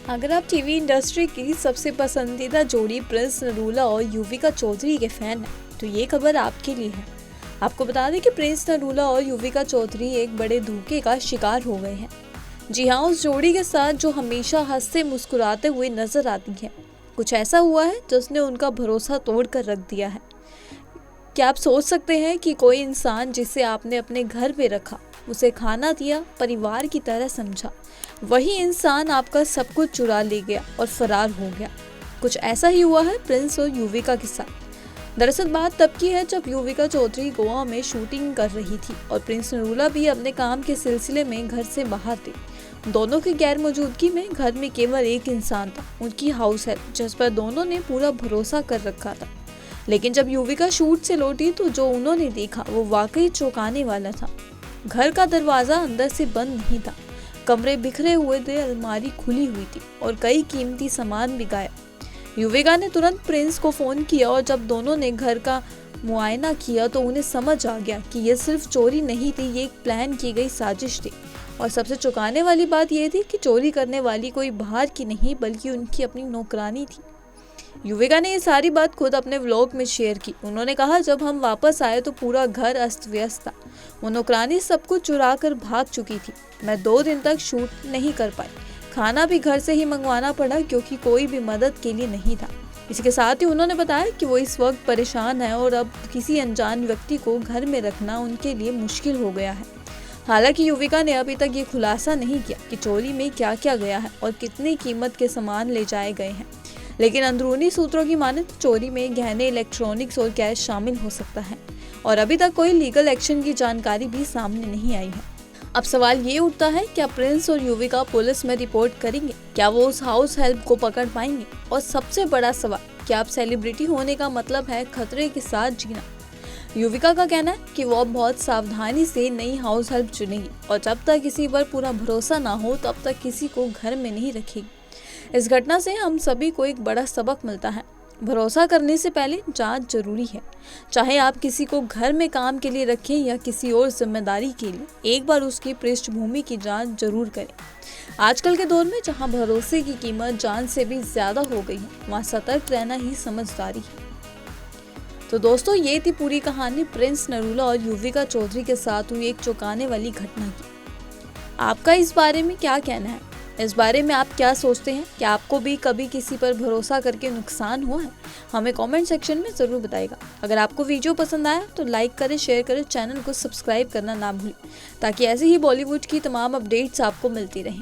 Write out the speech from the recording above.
अगर आप TV industry की सबसे पसंदीदा जोड़ी प्रिंस नरूला और युविका चौधरी के फैन हैं, तो ये खबर आपके लिए है। आपको बता दें कि प्रिंस नरूला और युविका चौधरी एक बड़े धोखे का शिकार हो गए हैं। जी हाँ, उस जोड़ी के साथ जो हमेशा हंसते मुस्कुराते हुए नजर आती है, कुछ ऐसा हुआ है जिसने उनका भरोसा तोड़ कर रख दिया है। क्या आप सोच सकते हैं कि कोई इंसान जिसे आपने अपने घर पे रखा, उसे खाना दिया, परिवार की तरह समझा, वही इंसान आपका सब कुछ चुरा ले गया और फरार हो गया। कुछ ऐसा ही हुआ है प्रिंस और युविका के साथ। दरअसल बात तब की है जब युविका चौधरी गोवा में शूटिंग कर रही थी और प्रिंस नरूला भी अपने काम के सिलसिले में घर से बाहर थे। दोनों की गैर मौजूदगी में घर में केवल एक इंसान था, उनकी हाउस हेल्प, जिस पर दोनों ने पूरा भरोसा कर रखा था। लेकिन जब युविका शूट से लौटी तो जो उन्होंने देखा वो वाकई चौंकाने वाला था। घर का दरवाजा अंदर से बंद नहीं था, कमरे बिखरे हुए थे, अलमारी खुली हुई थी और कई कीमती सामान भी गायब। युविका ने तुरंत प्रिंस को फोन किया और जब दोनों ने घर का मुआयना किया तो उन्हें समझ आ गया कि ये सिर्फ चोरी नहीं थी, ये एक प्लान की गई साजिश थी। और सबसे चौंकाने वाली बात यह थी कि चोरी करने वाली कोई बाहर की नहीं बल्कि उनकी अपनी नौकरानी थी। युविका ने ये सारी बात खुद अपने व्लॉग में शेयर की। उन्होंने कहा, जब हम वापस आए तो पूरा घर अस्त व्यस्त था। वो नौकरानी सब कुछ चुरा कर भाग चुकी थी। मैं 2 दिन तक शूट नहीं कर पाई। खाना भी घर से ही मंगवाना पड़ा क्योंकि कोई भी मदद के लिए नहीं था। इसके साथ ही उन्होंने बताया कि वो इस वक्त परेशान है और अब किसी अनजान व्यक्ति को घर में रखना उनके लिए मुश्किल हो गया है। हालांकि युविका ने अभी तक ये खुलासा नहीं किया कि चोरी में क्या क्या गया है और कितनी कीमत के सामान ले जाए गए हैं। लेकिन अंदरूनी सूत्रों की माने तो चोरी में गहने, इलेक्ट्रॉनिक्स और कैश शामिल हो सकता है और अभी तक कोई लीगल एक्शन की जानकारी भी सामने नहीं आई है। अब सवाल ये उठता है, क्या प्रिंस और युविका पुलिस में रिपोर्ट करेंगे? क्या वो उस हाउस हेल्प को पकड़ पाएंगे? और सबसे बड़ा सवाल, क्या अब सेलिब्रिटी होने का मतलब है खतरे के साथ जीना? युविका का कहना है कि वो बहुत सावधानी से नई हाउस हेल्प चुनेगी और जब तक किसी पर पूरा भरोसा ना हो तब तक किसी को घर में नहीं रखेगी। इस घटना से हम सभी को एक बड़ा सबक मिलता है। भरोसा करने से पहले जांच जरूरी है। चाहे आप किसी को घर में काम के लिए रखें या किसी और जिम्मेदारी के लिए, एक बार उसकी पृष्ठभूमि की जांच जरूर करें। आजकल के दौर में जहां भरोसे की कीमत जान से भी ज्यादा हो गई है, वहां सतर्क रहना ही समझदारी है। तो दोस्तों, ये थी पूरी कहानी प्रिंस नरूला और युविका चौधरी के साथ हुई एक चौंकाने वाली घटना की। आपका इस बारे में क्या कहना है? इस बारे में आप क्या सोचते हैं? क्या आपको भी कभी किसी पर भरोसा करके नुकसान हुआ है? हमें कमेंट सेक्शन में ज़रूर बताइएगा। अगर आपको वीडियो पसंद आया तो लाइक करें, शेयर करें, चैनल को सब्सक्राइब करना ना भूलें ताकि ऐसे ही बॉलीवुड की तमाम अपडेट्स आपको मिलती रहें।